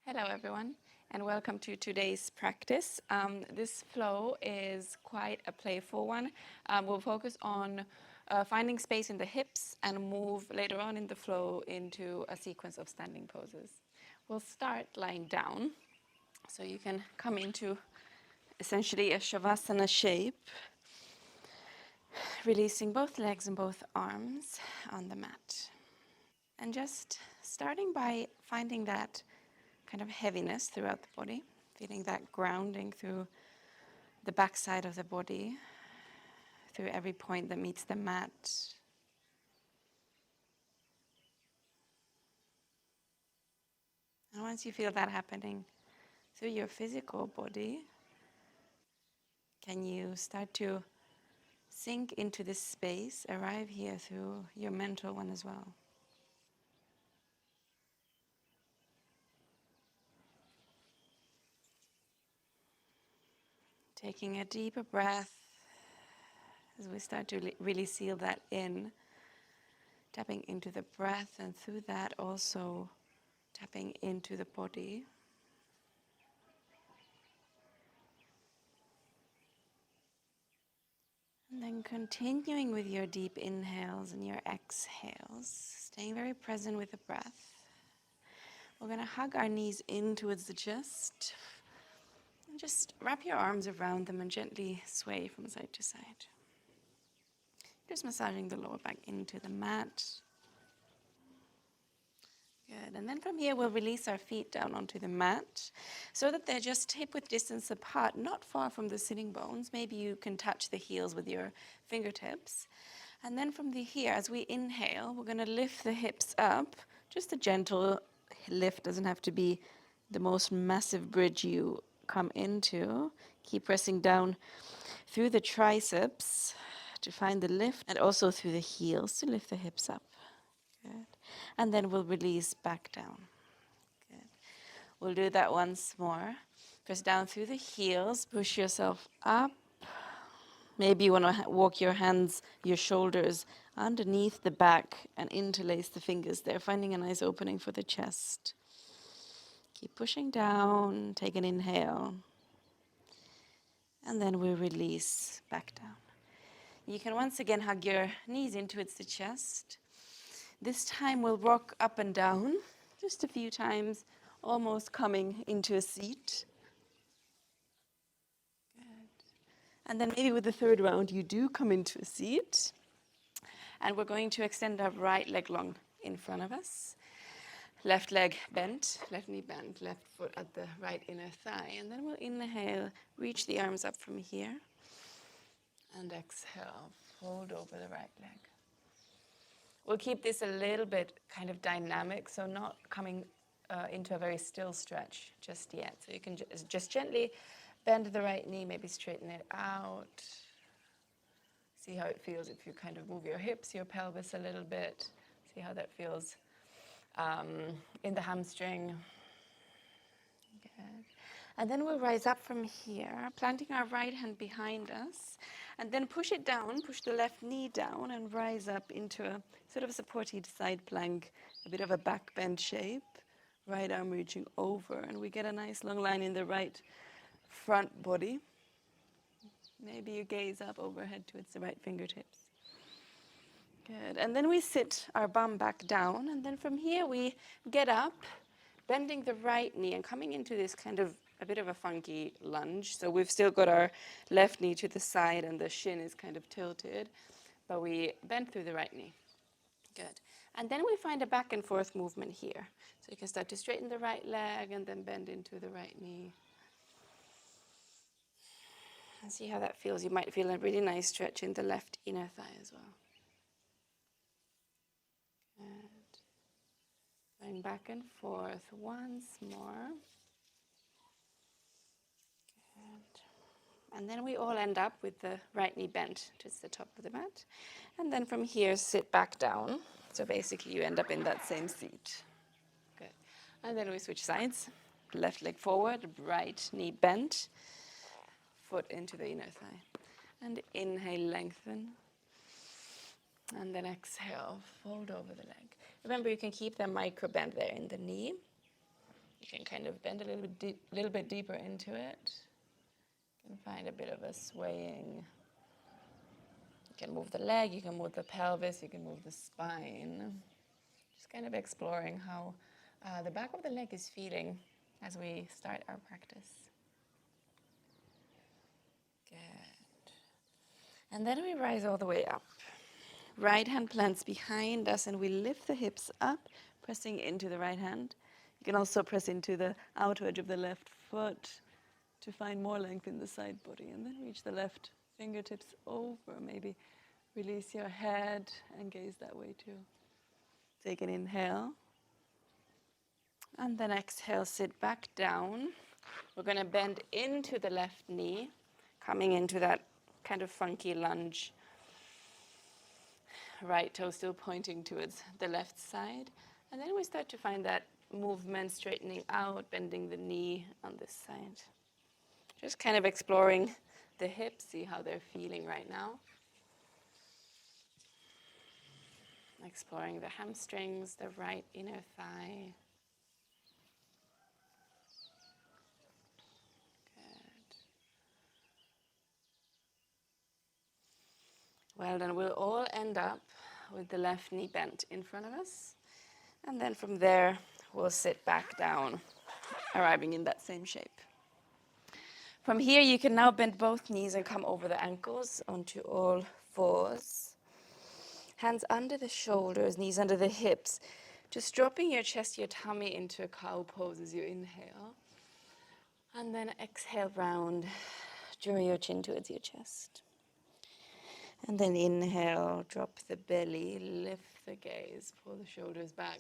Hello everyone and welcome to today's practice. This flow is quite a playful one. We'll focus on finding space in the hips and move later on in the flow into a sequence of standing poses. We'll start lying down, so you can come into essentially a Shavasana shape, releasing both legs and both arms on the mat. And just starting by finding that kind of heaviness throughout the body, feeling that grounding through the backside of the body, through every point that meets the mat. And once you feel that happening through your physical body, can you start to sink into this space, arrive here through your mental one as well. Taking a deeper breath as we start to really seal that in, tapping into the breath, and through that also tapping into the body. And then continuing with your deep inhales and your exhales, staying very present with the breath. We're going to hug our knees in towards the chest. And just wrap your arms around them and gently sway from side to side. Just massaging the lower back into the mat. Good. And then from here, we'll release our feet down onto the mat so that they're just hip-width distance apart, not far from the sitting bones. Maybe you can touch the heels with your fingertips. And then from here, as we inhale, we're going to lift the hips up. Just a gentle lift, doesn't have to be the most massive bridge you come into. Keep pressing down through the triceps to find the lift, and also through the heels to lift the hips up. Good. And then we'll release back down. Good. We'll do that once more. Press down through the heels, push yourself up. Maybe you want to walk your hands, your shoulders underneath the back and interlace the fingers there, finding a nice opening for the chest. Keep pushing down, take an inhale. And then we release back down. You can once again hug your knees in towards the chest. This time we'll rock up and down, just a few times, almost coming into a seat. Good. And then maybe with the third round, you do come into a seat. And we're going to extend our right leg long in front of us. Left leg bent, left knee bent, left foot at the right inner thigh. And then we'll inhale, reach the arms up from here. And exhale, fold over the right leg. We'll keep this a little bit kind of dynamic, so not coming into a very still stretch just yet. So you can just gently bend the right knee, maybe straighten it out. See how it feels if you kind of move your hips, your pelvis a little bit. See how that feels in the hamstring. Good. And then we'll rise up from here, planting our right hand behind us, and then push it down, push the left knee down, and rise up into a sort of supported side plank, a bit of a back bend shape. Right arm reaching over, and we get a nice long line in the right front body. Maybe you gaze up overhead towards the right fingertips. Good. And then we sit our bum back down, and then from here we get up, bending the right knee and coming into this kind of a bit of a funky lunge. So we've still got our left knee to the side and the shin is kind of tilted, but we bend through the right knee. Good. And then we find a back and forth movement here. So you can start to straighten the right leg and then bend into the right knee. And see how that feels. You might feel a really nice stretch in the left inner thigh as well. Good. Going back and forth once more. Good. And then we all end up with the right knee bent towards the top of the mat. And then from here, sit back down. So basically you end up in that same seat. Good. And then we switch sides. Left leg forward, right knee bent. Foot into the inner thigh. And inhale, lengthen. And then exhale, fold over the leg. Remember, you can keep the micro bend there in the knee. You can kind of bend a little bit deeper into it. You can find a bit of a swaying. You can move the leg, you can move the pelvis, you can move the spine. Just kind of exploring how the back of the leg is feeling as we start our practice. Good. And then we rise all the way up. Right hand plants behind us and we lift the hips up, pressing into the right hand. You can also press into the outer edge of the left foot to find more length in the side body. And then reach the left fingertips over. Maybe release your head and gaze that way too. Take an inhale. And then exhale, sit back down. We're going to bend into the left knee, coming into that kind of funky lunge. Right toe still pointing towards the left side. And then we start to find that movement, straightening out, bending the knee on this side. Just kind of exploring the hips, see how they're feeling right now. Exploring the hamstrings, the right inner thigh. Good. Well, then we'll all end up with the left knee bent in front of us. And then from there, we'll sit back down, arriving in that same shape. From here, you can now bend both knees and come over the ankles onto all fours. Hands under the shoulders, knees under the hips. Just dropping your chest, your tummy into a cow pose as you inhale. And then exhale round, draw your chin towards your chest. And then inhale, drop the belly, lift the gaze, pull the shoulders back.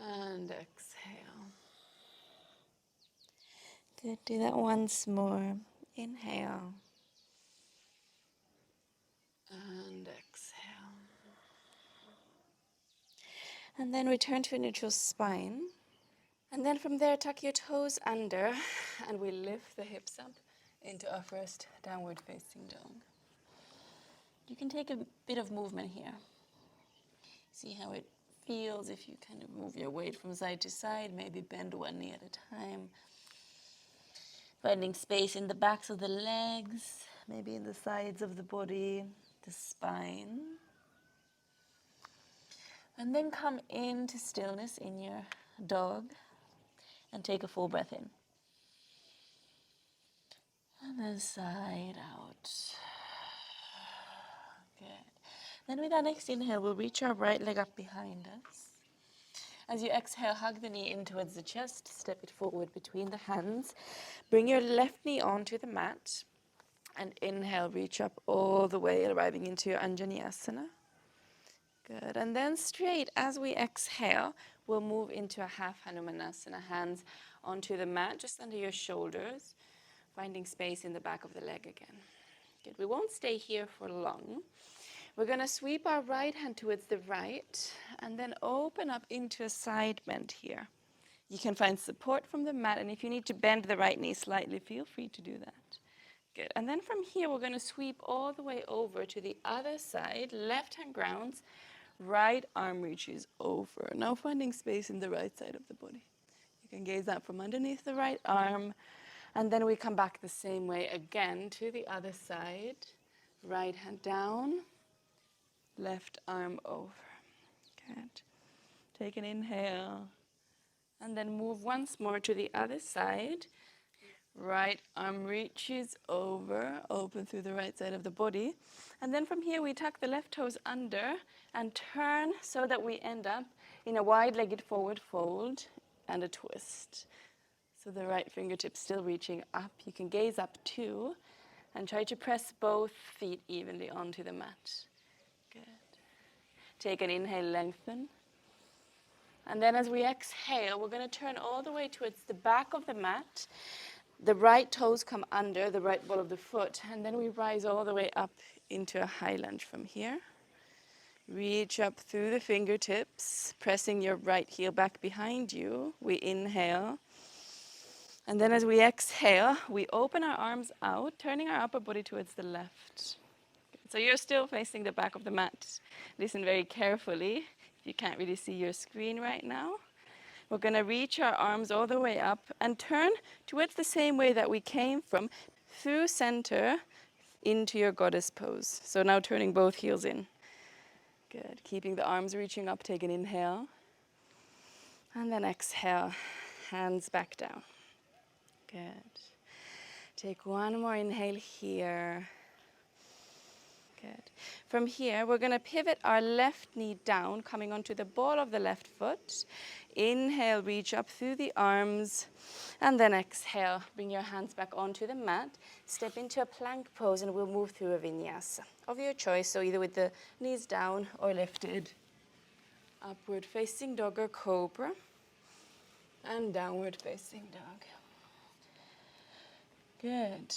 And exhale. Good, do that once more. Inhale. And exhale. And then return to a neutral spine. And then from there, tuck your toes under and we lift the hips up into our first downward facing dog. You can take a bit of movement here. See how it feels if you kind of move your weight from side to side, maybe bend one knee at a time. Finding space in the backs of the legs, maybe in the sides of the body, the spine. And then come into stillness in your dog and take a full breath in. And then side out. Good. Then with our next inhale, we'll reach our right leg up behind us. As you exhale, hug the knee in towards the chest, step it forward between the hands. Bring your left knee onto the mat. And inhale, reach up all the way, arriving into your Anjaneyasana. Good. And then straight, as we exhale, we'll move into a half Hanumanasana. Hands onto the mat, just under your shoulders, finding space in the back of the leg again. Good. We won't stay here for long. We're going to sweep our right hand towards the right and then open up into a side bend here. You can find support from the mat, and if you need to bend the right knee slightly, feel free to do that. Good. And then from here, we're going to sweep all the way over to the other side. Left hand grounds, right arm reaches over. Now finding space in the right side of the body. You can gaze out from underneath the right arm, and then we come back the same way again to the other side. Right hand down. Left arm over. Good. Take an inhale. And then move once more to the other side. Right arm reaches over, open through the right side of the body. And then from here we tuck the left toes under and turn so that we end up in a wide-legged forward fold and a twist. So the right fingertips still reaching up. You can gaze up too and try to press both feet evenly onto the mat. Good. Take an inhale, lengthen. And then as we exhale, we're going to turn all the way towards the back of the mat. The right toes come under the right ball of the foot. And then we rise all the way up into a high lunge from here. Reach up through the fingertips, pressing your right heel back behind you. We inhale. And then as we exhale, we open our arms out, turning our upper body towards the left. So you're still facing the back of the mat. Listen very carefully. You can't really see your screen right now. We're going to reach our arms all the way up and turn towards the same way that we came from, through center into your goddess pose. So now turning both heels in. Good. Keeping the arms reaching up, take an inhale. And then exhale, hands back down. Good. Take one more inhale here. Good. From here, we're going to pivot our left knee down, coming onto the ball of the left foot. Inhale, reach up through the arms. And then exhale, bring your hands back onto the mat. Step into a plank pose, and we'll move through a vinyasa of your choice. So either with the knees down or lifted. Upward facing dog or cobra. And downward facing dog. Good.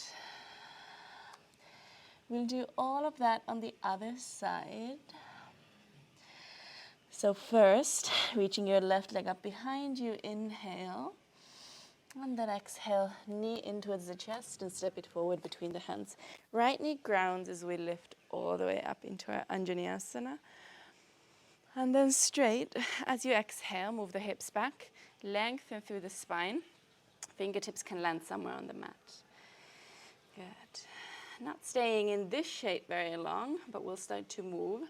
We'll do all of that on the other side. So first, reaching your left leg up behind you, inhale. And then exhale, knee in towards the chest and step it forward between the hands. Right knee grounds as we lift all the way up into our Anjaneyasana. And then straight, as you exhale, move the hips back, lengthen through the spine. Fingertips can land somewhere on the mat. Good. Not staying in this shape very long, but we'll start to move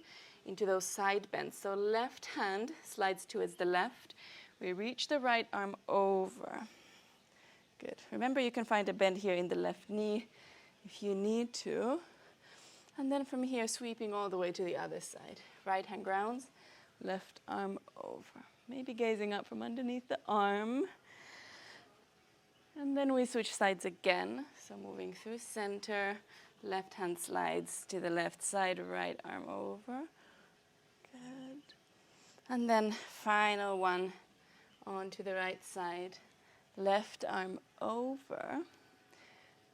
into those side bends. So left hand slides towards the left. We reach the right arm over. Good. Remember, you can find a bend here in the left knee if you need to. And then from here, sweeping all the way to the other side. Right hand grounds, left arm over. Maybe gazing up from underneath the arm. And then we switch sides again. So moving through center, left hand slides to the left side, right arm over. Good. And then final one onto the right side, left arm over.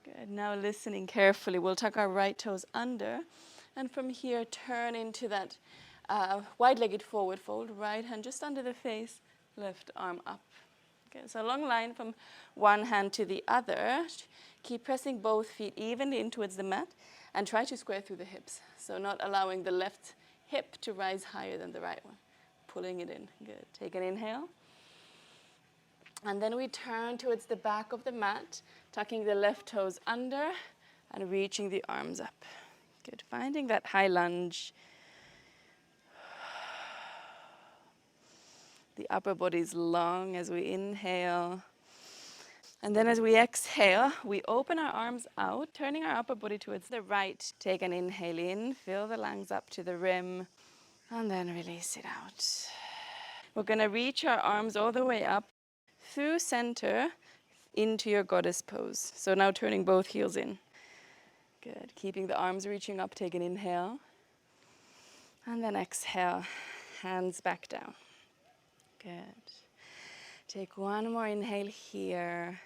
Good. Now listening carefully, we'll tuck our right toes under. And from here, turn into that wide-legged forward fold. Right hand just under the face, left arm up. Okay, so long line from one hand to the other. Keep pressing both feet evenly in towards the mat and try to square through the hips. So not allowing the left hip to rise higher than the right one. Pulling it in. Good. Take an inhale. And then we turn towards the back of the mat, tucking the left toes under and reaching the arms up. Good. Finding that high lunge. The upper body's long as we inhale. And then as we exhale, we open our arms out, turning our upper body towards the right. Take an inhale in, fill the lungs up to the rim, and then release it out. We're going to reach our arms all the way up through center into your goddess pose. So now turning both heels in. Good. Keeping the arms reaching up, take an inhale. And then exhale, hands back down. Good. Take one more inhale here.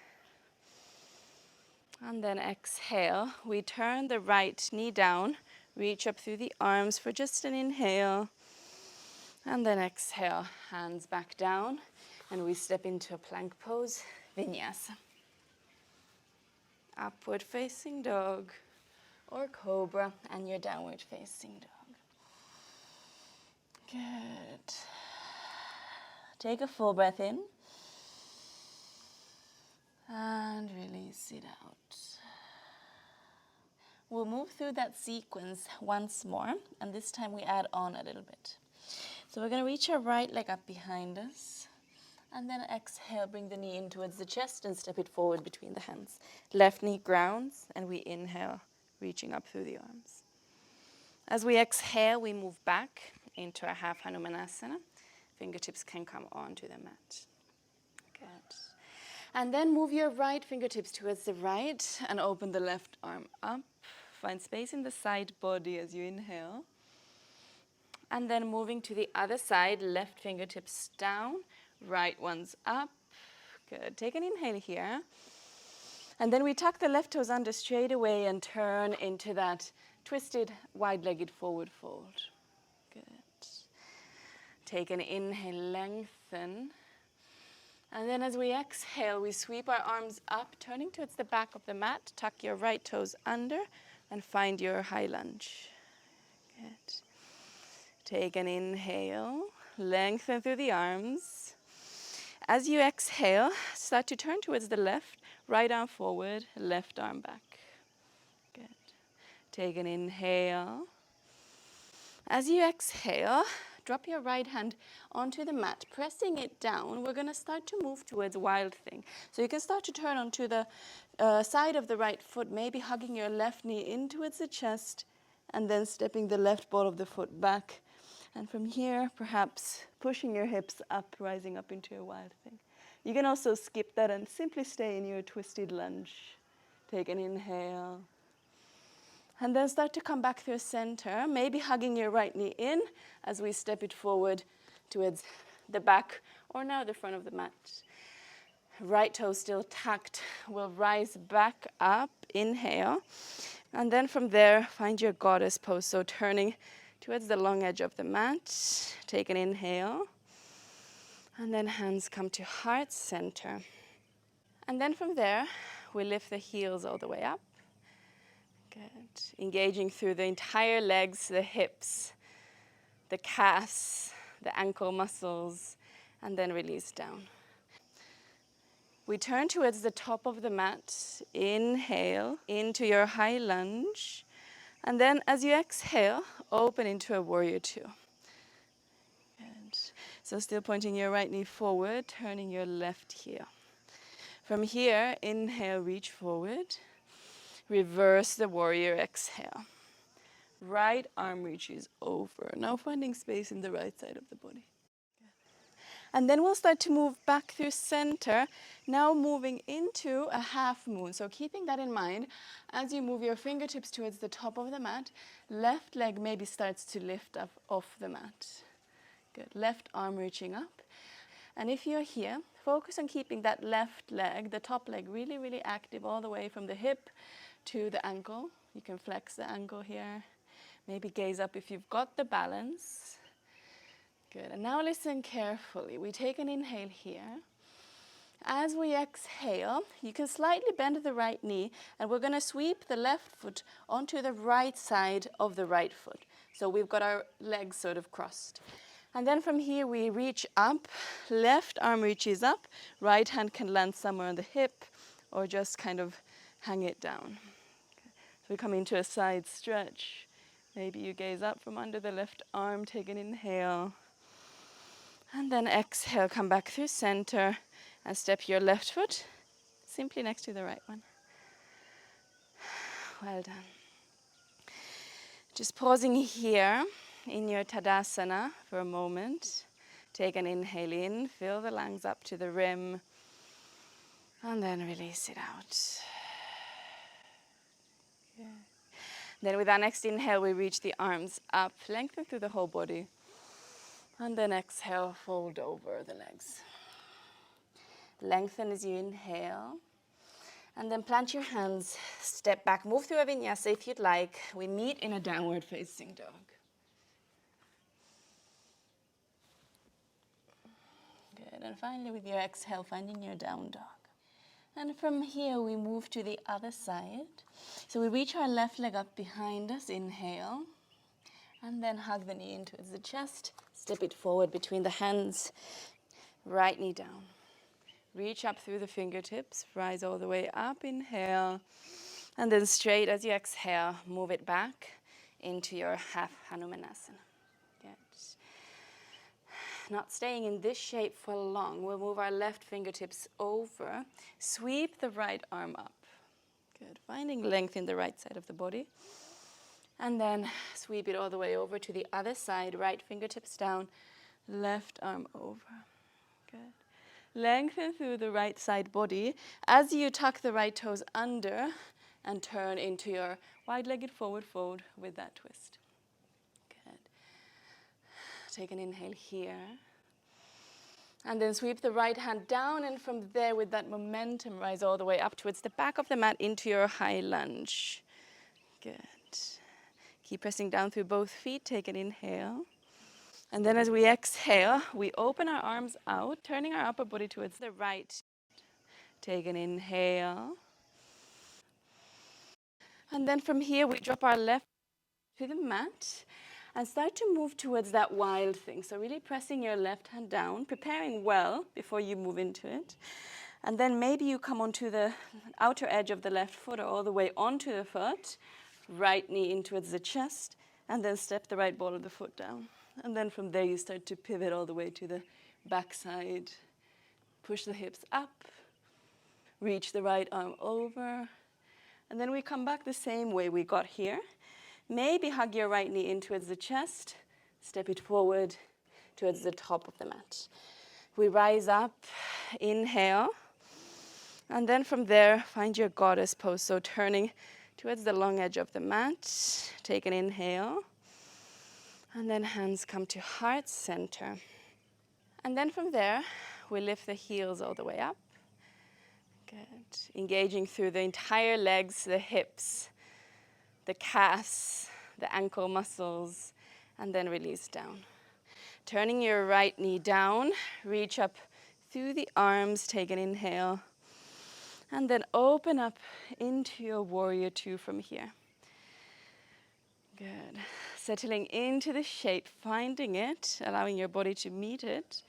And then exhale. We turn the right knee down, reach up through the arms for just an inhale. And then exhale, hands back down. And we step into a plank pose, vinyasa. Upward facing dog or cobra, and your downward facing dog. Good. Take a full breath in. And release it out. We'll move through that sequence once more, and this time we add on a little bit. So we're going to reach our right leg up behind us, and then exhale, bring the knee in towards the chest and step it forward between the hands. Left knee grounds, and we inhale, reaching up through the arms. As we exhale, we move back into a half Hanumanasana. Fingertips can come onto the mat. Good. And then move your right fingertips towards the right and open the left arm up. Find space in the side body as you inhale. And then moving to the other side, left fingertips down, right ones up. Good. Take an inhale here. And then we tuck the left toes under straight away and turn into that twisted, wide-legged forward fold. Good. Take an inhale, lengthen. And then as we exhale, we sweep our arms up, turning towards the back of the mat. Tuck your right toes under and find your high lunge. Good. Take an inhale, lengthen through the arms. As you exhale, start to turn towards the left, right arm forward, left arm back. Good. Take an inhale. As you exhale, drop your right hand onto the mat, pressing it down. We're going to start to move towards Wild Thing. So you can start to turn onto the side of the right foot, maybe hugging your left knee in towards the chest, and then stepping the left ball of the foot back. And from here, perhaps pushing your hips up, rising up into a Wild Thing. You can also skip that and simply stay in your twisted lunge. Take an inhale. And then start to come back through center, maybe hugging your right knee in as we step it forward towards the back or now the front of the mat. Right toe still tucked. We'll rise back up, inhale. And then from there, find your goddess pose. So turning towards the long edge of the mat. Take an inhale. And then hands come to heart center. And then from there, we lift the heels all the way up. Good. Engaging through the entire legs, the hips, the calves, the ankle muscles, and then release down. We turn towards the top of the mat. Inhale into your high lunge. And then as you exhale, open into a warrior two. Good. So still pointing your right knee forward, turning your left heel. From here, inhale, reach forward. Reverse the warrior, exhale. Right arm reaches over. Now finding space in the right side of the body. And then we'll start to move back through center, now moving into a half moon. So keeping that in mind, as you move your fingertips towards the top of the mat, left leg maybe starts to lift up off the mat. Good. Left arm reaching up. And if you're here, focus on keeping that left leg, the top leg, really, really active all the way from the hip to the ankle. You can flex the ankle here. Maybe gaze up if you've got the balance. Good. And now listen carefully. We take an inhale here. As we exhale, you can slightly bend the right knee, and we're going to sweep the left foot onto the right side of the right foot. So we've got our legs sort of crossed. And then from here, we reach up. Left arm reaches up. Right hand can land somewhere on the hip or just kind of hang it down. So we come into a side stretch. Maybe you gaze up from under the left arm, take an inhale. And then exhale, come back through center and step your left foot simply next to the right one. Well done. Just pausing here in your Tadasana for a moment. Take an inhale in, fill the lungs up to the rim, and then release it out. Yeah. Then with our next inhale, we reach the arms up, lengthen through the whole body. And then exhale, fold over the legs. Lengthen as you inhale. And then plant your hands, step back, move through a vinyasa if you'd like. We meet in a downward facing dog. Good, and finally with your exhale, finding your down dog. And from here, we move to the other side. So we reach our left leg up behind us, inhale. And then hug the knee in towards the chest. Step it forward between the hands. Right knee down. Reach up through the fingertips. Rise all the way up. Inhale. And then straight as you exhale, move it back into your half Hanumanasana. Good. Not staying in this shape for long. We'll move our left fingertips over. Sweep the right arm up. Good. Finding length in the right side of the body. And then sweep it all the way over to the other side. Right fingertips down, left arm over. Good. Lengthen through the right side body as you tuck the right toes under and turn into your wide-legged forward fold with that twist. Good. Take an inhale here. And then sweep the right hand down, and from there with that momentum, rise all the way up towards the back of the mat into your high lunge. Good. Keep pressing down through both feet. Take an inhale. And then as we exhale, we open our arms out, turning our upper body towards the right. Take an inhale. And then from here, we drop our left to the mat. And start to move towards that wild thing. So really pressing your left hand down, preparing well before you move into it. And then maybe you come onto the outer edge of the left foot or all the way onto the foot, right knee in towards the chest, and then step the right ball of the foot down. And then from there you start to pivot all the way to the backside. Push the hips up, reach the right arm over, and then we come back the same way we got here. Maybe hug your right knee in towards the chest, step it forward towards the top of the mat. We rise up, inhale, and then from there, find your goddess pose. So turning towards the long edge of the mat, take an inhale, and then hands come to heart center. And then from there, we lift the heels all the way up. Good. Engaging through the entire legs, the hips, the calves, the ankle muscles, and then release down. Turning your right knee down, reach up through the arms, take an inhale, and then open up into your warrior two from here. Good. Settling into the shape, finding it, allowing your body to meet it,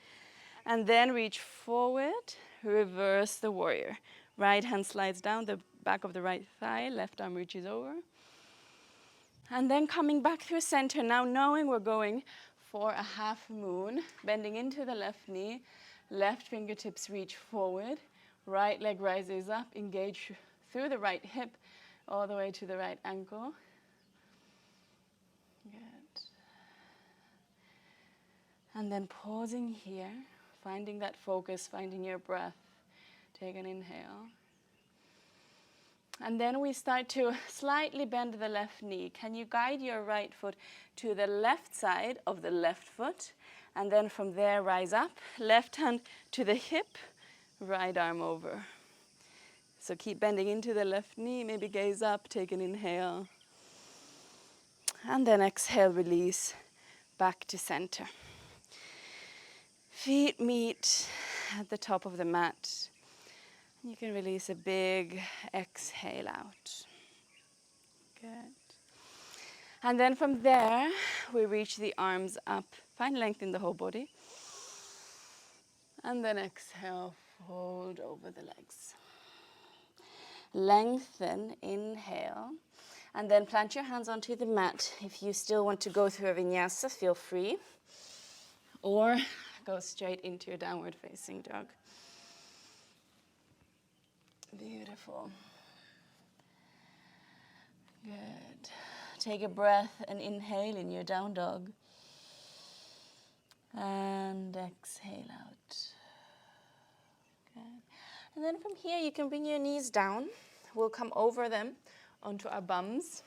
and then reach forward, reverse the warrior. Right hand slides down the back of the right thigh, left arm reaches over. And then coming back through center, now knowing we're going for a half moon, bending into the left knee, left fingertips reach forward, right leg rises up, engage through the right hip, all the way to the right ankle. Good. And then pausing here, finding that focus, finding your breath. Take an inhale. And then we start to slightly bend the left knee. Can you guide your right foot to the left side of the left foot? And then from there, rise up. Left hand to the hip, right arm over. So keep bending into the left knee, maybe gaze up, take an inhale. And then exhale, release, back to center. Feet meet at the top of the mat. You can release a big exhale out. Good. And then from there, we reach the arms up. Find length in the whole body. And then exhale, fold over the legs. Lengthen, inhale. And then plant your hands onto the mat. If you still want to go through a vinyasa, feel free. Or go straight into your downward facing dog. Beautiful. Good. Take a breath and inhale in your down dog. And exhale out. Good. And then from here, you can bring your knees down. We'll come over them onto our bums.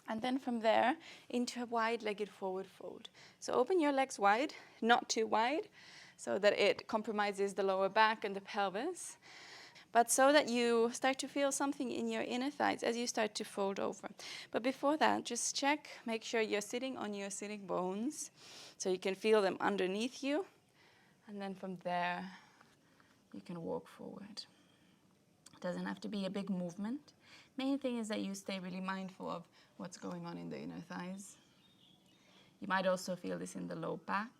And then from there, into a wide-legged forward fold. So open your legs wide, not too wide, so that it compromises the lower back and the pelvis. But so that you start to feel something in your inner thighs as you start to fold over. But before that, just check, make sure you're sitting on your sitting bones so you can feel them underneath you. And then from there, you can walk forward. It doesn't have to be a big movement. Main thing is that you stay really mindful of what's going on in the inner thighs. You might also feel this in the low back.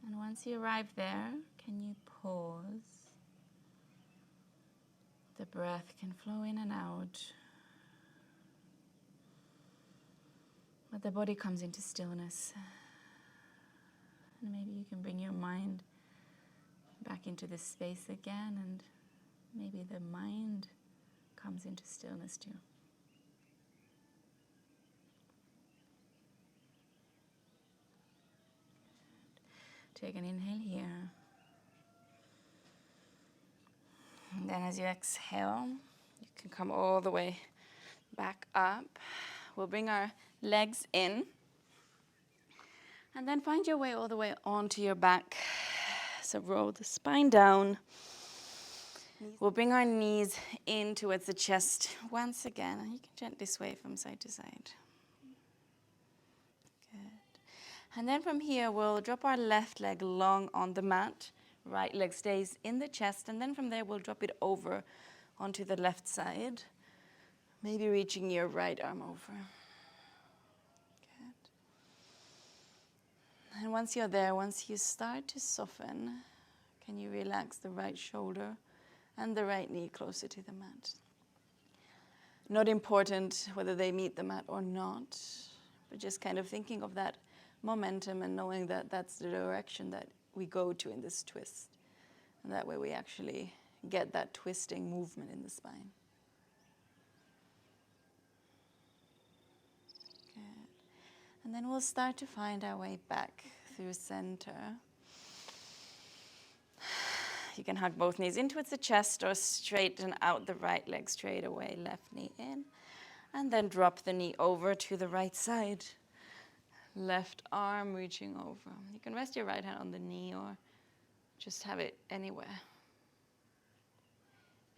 And once you arrive there, can you pause? The breath can flow in and out. But the body comes into stillness. And maybe you can bring your mind back into this space again, and maybe the mind comes into stillness too. Take an inhale here. And then as you exhale, you can come all the way back up. We'll bring our legs in. And then find your way all the way onto your back. So roll the spine down. We'll bring our knees in towards the chest once again. And you can gently sway from side to side. Good. And then from here, we'll drop our left leg long on the mat. right leg stays in the chest, and then from there we'll drop it over onto the left side, maybe reaching your right arm over. Good. And once you're there, once you start to soften, can you relax the right shoulder and the right knee closer to the mat? Not important whether they meet the mat or not, but just kind of thinking of that momentum and knowing that that's the direction that we go to in this twist. And that way we actually get that twisting movement in the spine. Good. And then we'll start to find our way back through center. You can hug both knees in towards the chest or straighten out the right leg straight away, left knee in. And then drop the knee over to the right side. Left arm reaching over. You can rest your right hand on the knee or just have it anywhere.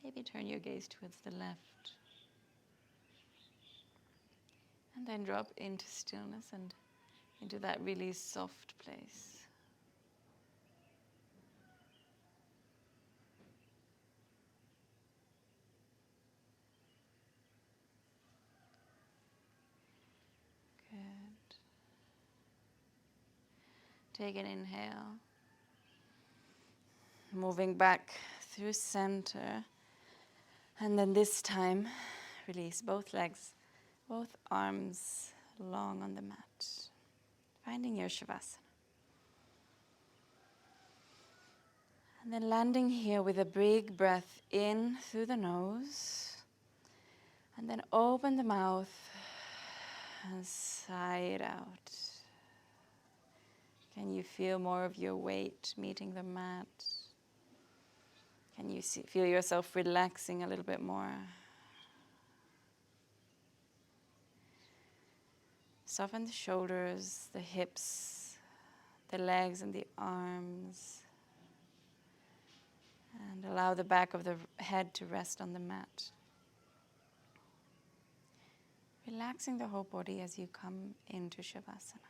Maybe turn your gaze towards the left. And then drop into stillness and into that really soft place. Good. Take an inhale. Moving back through center. And then this time, release both legs, both arms long on the mat. Finding your Shavasana. And then landing here with a big breath in through the nose. And then open the mouth and sigh it out. Can you feel more of your weight meeting the mat? Can you feel yourself relaxing a little bit more? Soften the shoulders, the hips, the legs and the arms. And allow the back of the head to rest on the mat. Relaxing the whole body as you come into Shavasana.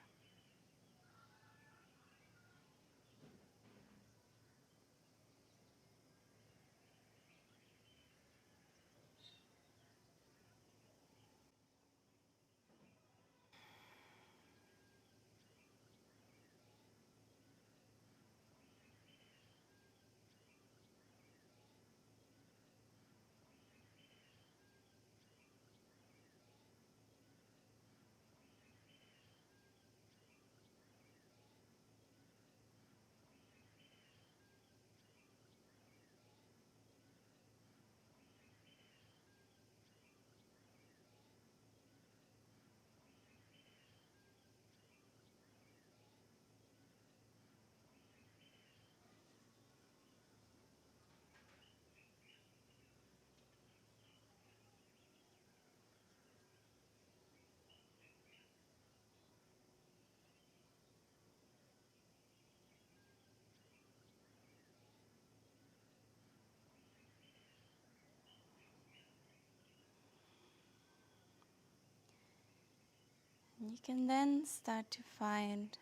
You can then start to find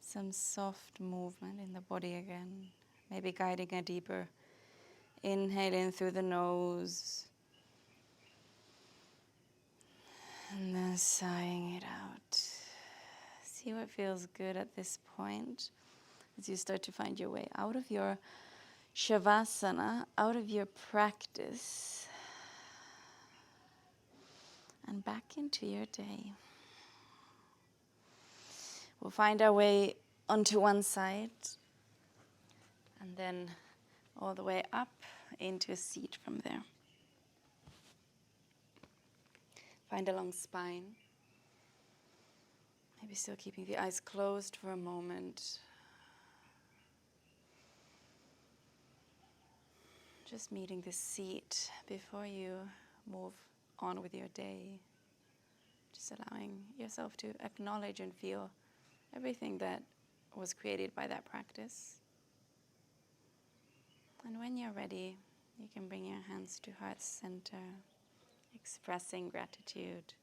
some soft movement in the body again. Maybe guiding a deeper inhale in through the nose. And then sighing it out. See what feels good at this point as you start to find your way out of your Shavasana, out of your practice, and back into your day. We'll find our way onto one side and then all the way up into a seat from there. Find a long spine. Maybe still keeping the eyes closed for a moment. Just meeting the seat before you move on with your day. Just allowing yourself to acknowledge and feel everything that was created by that practice. And when you're ready, you can bring your hands to heart center, expressing gratitude.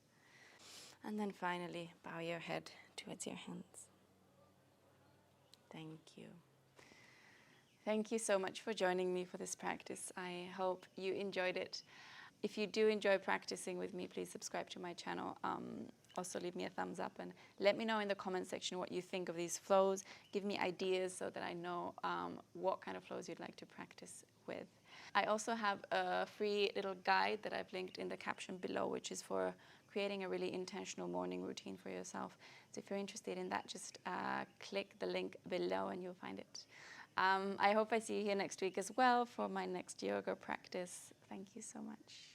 And then finally, bow your head towards your hands. Thank you. Thank you so much for joining me for this practice. I hope you enjoyed it. If you do enjoy practicing with me, please subscribe to my channel. Also leave me a thumbs up and let me know in the comment section what you think of these flows. Give me ideas so that I know what kind of flows you'd like to practice with. I also have a free little guide that I've linked in the caption below, which is for creating a really intentional morning routine for yourself. So if you're interested in that, just click the link below and you'll find it. I hope I see you here next week as well for my next yoga practice. Thank you so much.